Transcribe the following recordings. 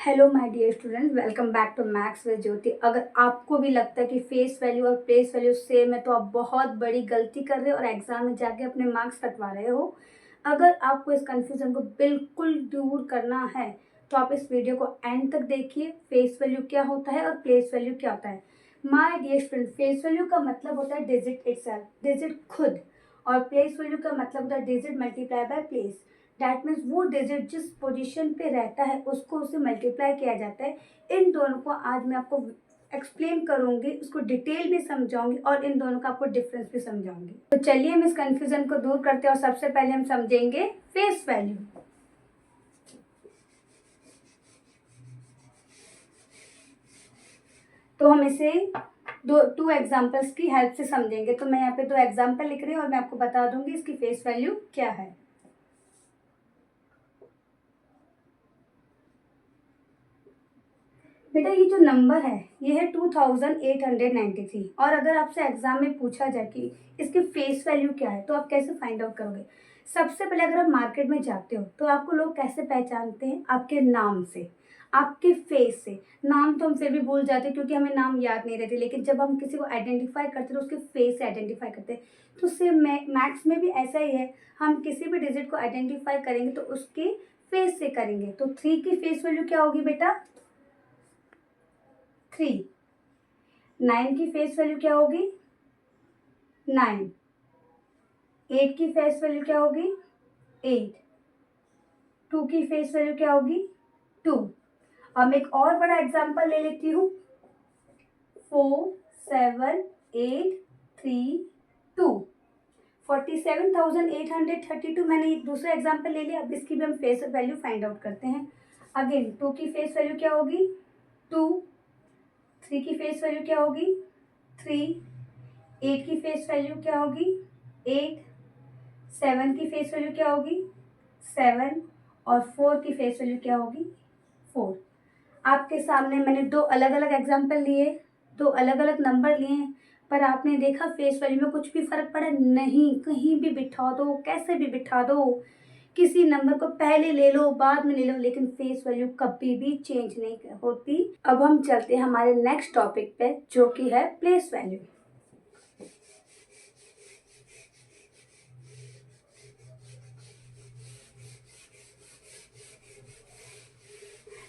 Hello my dear student, welcome back to maths with Jyoti. अगर आपको भी लगता है कि फेस वैल्यू और प्लेस वैल्यू सेम है तो आप बहुत बड़ी गलती कर रहे हो और एग्जाम में जाके अपने मार्क्स कटवा रहे हो। अगर आपको इस कंफ्यूजन को बिल्कुल दूर करना है तो आप इस वीडियो को एंड तक देखिए। फेस वैल्यू क्या होता है और प्लेस वैल्यू क्या होता है। My dear student, face value का मतलब होता है डिजिट इटसेल्फ, डिजिट खुद, और प्लेस वैल्यू का मतलब होता है digit multiply by place. That means वो डिजिट जिस पोजीशन पे रहता है उसको उससे मल्टीप्लाई किया जाता है। इन दोनों को आज मैं आपको एक्सप्लेन करूंगी, उसको डिटेल भी समझाऊंगी और इन दोनों का आपको डिफरेंस भी समझाऊंगी। तो चलिए हम इस कंफ्यूजन को दूर करते हैं और सबसे पहले हम समझेंगे फेस वैल्यू। तो हम इसे टू एग्जाम्पल्स की हेल्प से समझेंगे। तो मैं यहाँ पे 2 एग्जाम्पल लिख रही हूँ और मैं आपको बता दूंगी इसकी फेस वैल्यू क्या है। बेटा ये जो नंबर है ये है 2893, और अगर आपसे एग्जाम में पूछा जाए कि इसकी फेस वैल्यू क्या है तो आप कैसे फाइंड आउट करोगे। सबसे पहले अगर आप मार्केट में जाते हो तो आपको लोग कैसे पहचानते हैं? आपके नाम से, आपके फेस से। नाम तो हम फिर भी भूल जाते हैं क्योंकि हमें नाम याद नहीं रहते, लेकिन जब हम किसी को आइडेंटिफाई करते हैं तो उसके फेस से आइडेंटिफाई करते हैं। तो सेम मैथ्स में भी ऐसा ही है, हम किसी भी डिजिट को आइडेंटिफाई करेंगे तो उसके फेस से करेंगे। तो 3 की फेस वैल्यू क्या होगी बेटा? 3। 9 की फेस वैल्यू क्या होगी? 9। 8 की फेस वैल्यू क्या होगी? 8। 2 की फेस वैल्यू क्या होगी? 2। अब एक और बड़ा एग्जांपल ले लेती हूँ। 4 7 8 3 2। 47,832 मैंने एक दूसरा एग्जांपल ले लिया। अब इसकी भी हम फेस वैल्यू फाइंड आउट करते हैं। अगेन 2 की फेस वैल्यू क्या होगी? 2। 3 की फेस वैल्यू क्या होगी? 3। 8 की फेस वैल्यू क्या होगी? 8। 7 की फेस वैल्यू क्या होगी? 7। और 4 की फेस वैल्यू क्या होगी? 4। आपके सामने मैंने 2 अलग अलग एग्जाम्पल लिए, 2 अलग अलग नंबर लिए, पर आपने देखा फेस वैल्यू में कुछ भी फर्क पड़ा नहीं। कहीं भी बिठा दो, कैसे भी बिठा दो, किसी नंबर को पहले ले लो बाद में ले लो, लेकिन फेस वैल्यू कभी भी चेंज नहीं होती। अब हम चलते हैं हमारे नेक्स्ट टॉपिक पे जो कि है प्लेस वैल्यू।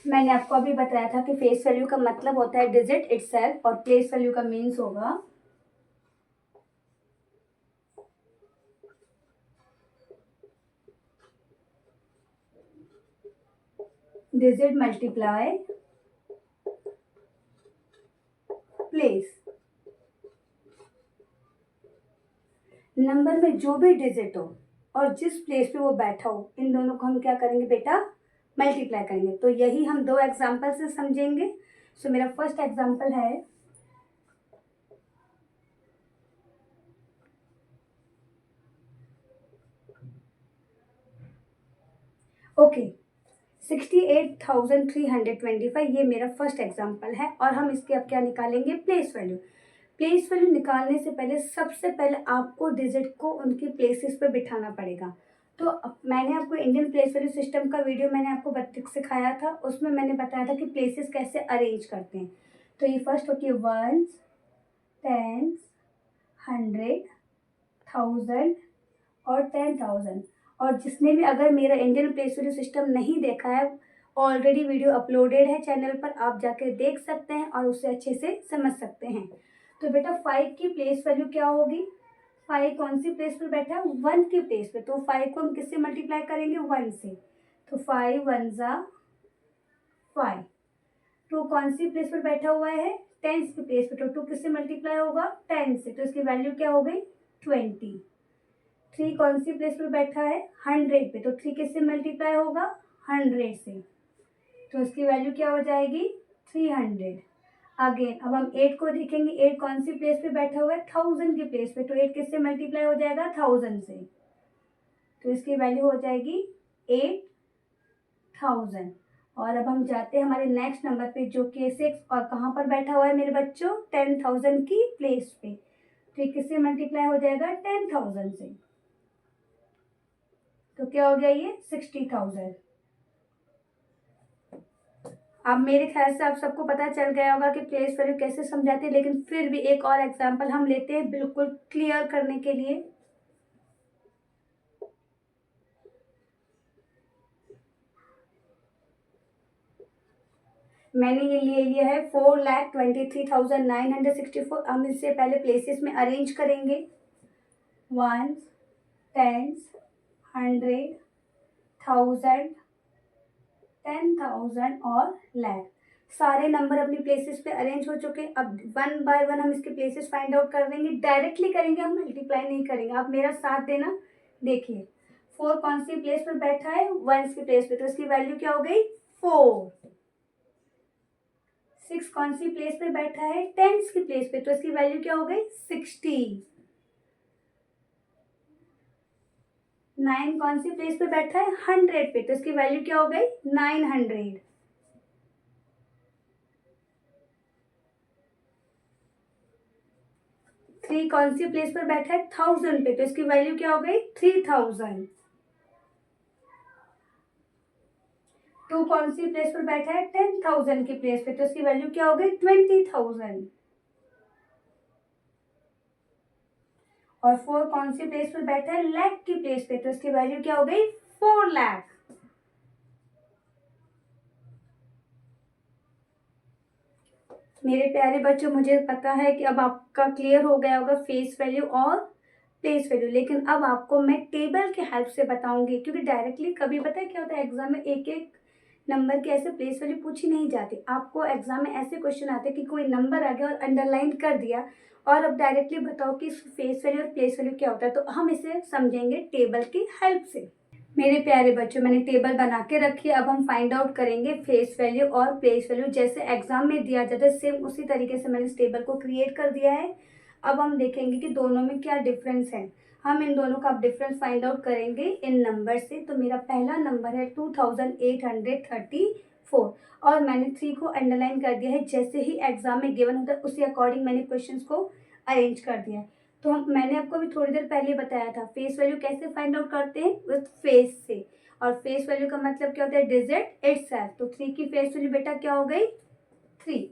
मैंने आपको अभी बताया था कि फेस वैल्यू का मतलब होता है डिजिट इटसेल्फ और प्लेस वैल्यू का मीन्स होगा डिजिट मल्टीप्लाई प्लेस। नंबर में जो भी डिजिट हो और जिस प्लेस पे वो बैठा हो, इन दोनों को हम क्या करेंगे बेटा? मल्टीप्लाई करेंगे। तो यही हम 2 एग्जाम्पल से समझेंगे। सो मेरा फर्स्ट एग्जाम्पल है ओके 68,325, ये मेरा फर्स्ट एग्जाम्पल है। और हम इसके अब क्या निकालेंगे? Place value. प्लेस वैल्यू निकालने से पहले सबसे पहले आपको डिजिट को उनकी प्लेसेस पे बिठाना पड़ेगा। तो मैंने आपको इंडियन प्लेस वैल्यू सिस्टम का वीडियो मैंने आपको सिखाया था, उसमें मैंने बताया था कि प्लेसेस कैसे अरेंज करते हैं। तो ये फर्स्ट होती है 1, 10, 100, 1000 और 10,000। और जिसने भी अगर मेरा इंडियन प्लेस वैल्यू सिस्टम नहीं देखा है, ऑलरेडी वीडियो अपलोडेड है चैनल पर, आप जाके देख सकते हैं और उसे अच्छे से समझ सकते हैं। तो बेटा 5 की प्लेस वैल्यू क्या होगी? 5 कौन सी प्लेस पर बैठा है? 1 की प्लेस पे। तो 5 को हम किससे मल्टीप्लाई करेंगे? 1 से। तो 5 1 जा 5। 2 कौन सी प्लेस पर बैठा हुआ है? 10 की प्लेस पे। तो 2 किससे मल्टीप्लाई होगा? 10 से। तो इसकी वैल्यू क्या हो गई? 20। 3 कौन सी प्लेस पर बैठा है? 100 पे। तो 3 किससे मल्टीप्लाई होगा? 100 से। तो इसकी वैल्यू क्या हो जाएगी? 300। अगेन अब हम 8 को देखेंगे। 8 कौन सी प्लेस पे बैठा हुआ है? 1000 की प्लेस पे। तो 8 किससे मल्टीप्लाई हो जाएगा? 1000 से। तो इसकी वैल्यू हो जाएगी 8000। और अब हम जाते हैं हमारे नेक्स्ट नंबर पे जो कि 6, और कहाँ पर बैठा हुआ है मेरे बच्चों? 10,000 की प्लेस पे। तो ये किससे मल्टीप्लाई हो जाएगा? 10,000 से। तो क्या हो गया? ये 60,000। अब मेरे ख्याल से आप सबको पता चल गया होगा कि प्लेस वैल्यू कैसे समझाते हैं, लेकिन फिर भी एक और एग्जांपल हम लेते हैं बिल्कुल क्लियर करने के लिए। मैंने ये ले लिया है 4,23,964। हम इससे पहले प्लेसेस में अरेंज करेंगे, 1, 10, 100, 1000, 10,000 और लाख। सारे नंबर अपनी प्लेसेस पे अरेंज हो चुके हैं। अब 1 बाय 1 हम इसके प्लेसेस फाइंड आउट कर देंगे, डायरेक्टली करेंगे, हम मल्टीप्लाई नहीं करेंगे। आप मेरा साथ देना। देखिए 4 कौन सी प्लेस पर बैठा है, 1 की प्लेस पे, तो इसकी वैल्यू क्या हो गई 4। 6 कौन सी प्लेस पे बैठा है, 10 की प्लेस पे, तो इसकी वैल्यू क्या हो गई 60। 9 कौन सी प्लेस पे बैठा है, 100 पे, तो इसकी वैल्यू क्या हो गई 900। 3 कौन सी प्लेस पर बैठा है, 1000 पे, तो इसकी वैल्यू क्या हो गई 3000। 2 कौन सी प्लेस पर बैठा है, 10,000 की प्लेस पे, तो इसकी वैल्यू क्या हो गई 20,000। और 4 कौन सी प्लेस पर बैठा है, लाख की प्लेस पे, तो इसकी वैल्यू क्या हो गई 4 लाख। मेरे प्यारे बच्चों, मुझे पता है कि अब आपका क्लियर हो गया होगा फेस वैल्यू और प्लेस वैल्यू, लेकिन अब आपको मैं टेबल की हेल्प से बताऊंगी, क्योंकि डायरेक्टली कभी पता है क्या होता है, एग्जाम में एक एक नंबर की ऐसे प्लेस वैल्यू पूछी नहीं जाती। आपको एग्जाम में ऐसे क्वेश्चन आते हैं कि कोई नंबर आ गया और अंडरलाइन कर दिया, और अब डायरेक्टली बताओ कि फेस वैल्यू और प्लेस वैल्यू क्या होता है, तो हम इसे समझेंगे टेबल की हेल्प से। मेरे प्यारे बच्चों, मैंने टेबल बना के रखी है। अब हम फाइंड आउट करेंगे फेस वैल्यू और प्लेस वैल्यू, जैसे एग्जाम में दिया जाता है सेम उसी तरीके से मैंने इस टेबल को क्रिएट कर दिया है। अब हम देखेंगे कि दोनों में क्या डिफरेंस है। हम इन दोनों का डिफरेंस फाइंड आउट करेंगे इन नंबर से। तो मेरा पहला नंबर है 2834, और मैंने 3 को अंडरलाइन कर दिया है, जैसे ही एग्जाम में गिवन होता है उसी अकॉर्डिंग मैंने क्वेश्चंस को अरेंज कर दिया है। तो मैंने आपको अभी थोड़ी देर पहले बताया था फेस वैल्यू कैसे फाइंड आउट करते हैं, विथ फेस से। और फेस वैल्यू का मतलब क्या होता है, डिजिट इटसेल्फ। तो 3 की फेस वैल्यू बेटा क्या हो गई 3।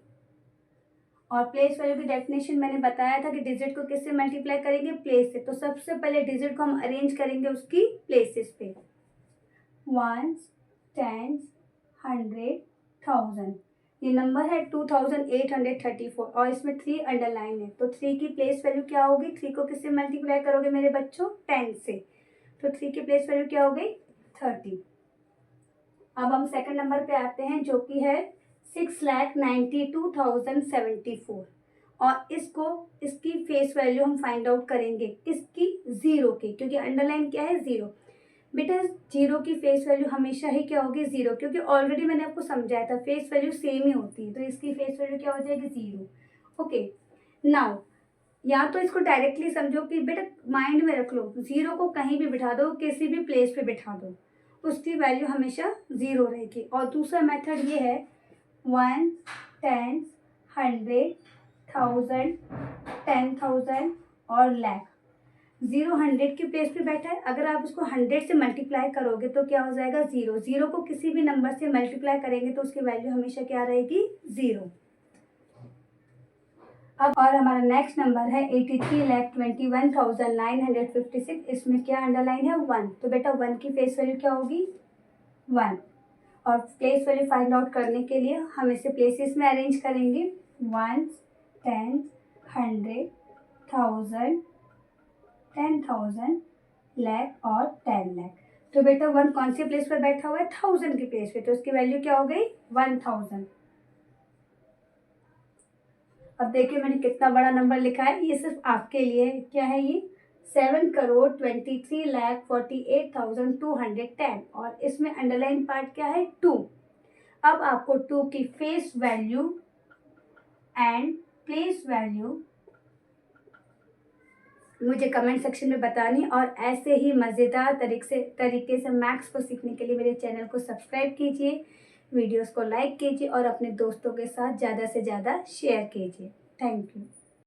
और प्लेस वैल्यू की डेफिनेशन मैंने बताया था कि डिजिट को किससे मल्टीप्लाई करेंगे, प्लेस से। तो सबसे पहले डिजिट को हम अरेंज करेंगे उसकी प्लेसेस पे, 1, 10, 100, 1000। ये नंबर है 2834 और इसमें 3 अंडरलाइन है। तो 3 की प्लेस वैल्यू क्या होगी, 3 को किससे मल्टीप्लाई करोगे मेरे बच्चों, 10 से। तो 3 की प्लेस वैल्यू क्या हो गई 30। अब हम सेकंड नंबर पे आते हैं, जो कि है 6,92,074, और इसकी फेस वैल्यू हम फाइंड आउट करेंगे इसकी 0 की, क्योंकि अंडरलाइन क्या है 0। बेटा 0 की फेस वैल्यू हमेशा ही क्या होगी 0, क्योंकि ऑलरेडी मैंने आपको समझाया था फेस वैल्यू सेम ही होती है। तो इसकी फेस वैल्यू क्या हो जाएगी 0। ओके, नाउ या तो इसको डायरेक्टली समझो कि बेटा माइंड में रख लो, 0 को कहीं भी बिठा दो, किसी भी प्लेस पे बिठा दो, उसकी वैल्यू हमेशा 0 रहेगी। और दूसरा मेथड ये है 1, 10, 100, 1000, 10,000 और लाख। 0 100 की प्लेस पे बैठा है, अगर आप उसको 100 से मल्टीप्लाई करोगे तो क्या हो जाएगा 0। 0 को किसी भी नंबर से मल्टीप्लाई करेंगे तो उसकी वैल्यू हमेशा क्या रहेगी 0। अब और हमारा नेक्स्ट नंबर है 83,21,956। इसमें क्या अंडरलाइन है 1। तो बेटा 1 की फेस वैल्यू क्या होगी 1। और प्लेस वैल्यू फाइंड आउट करने के लिए हम इसे प्लेसेस में अरेंज करेंगे, 1, 10, 100, 1000, 10,000, लाख और 10 लाख। तो बेटा 1 कौन सी प्लेस पर बैठा हुआ है, 1000 की प्लेस पे, तो उसकी वैल्यू क्या हो गई 1000। अब देखिए मैंने कितना बड़ा नंबर लिखा है, ये सिर्फ आपके लिए। क्या है ये 7,23,48,210, और इसमें अंडरलाइन पार्ट क्या है 2। अब आपको 2 की face value and place value मुझे कमेंट सेक्शन में बतानी, और ऐसे ही मज़ेदार तरीके से मैथ्स को सीखने के लिए मेरे चैनल को सब्सक्राइब कीजिए, वीडियोस को लाइक कीजिए और अपने दोस्तों के साथ ज़्यादा से ज़्यादा शेयर कीजिए। Thank you.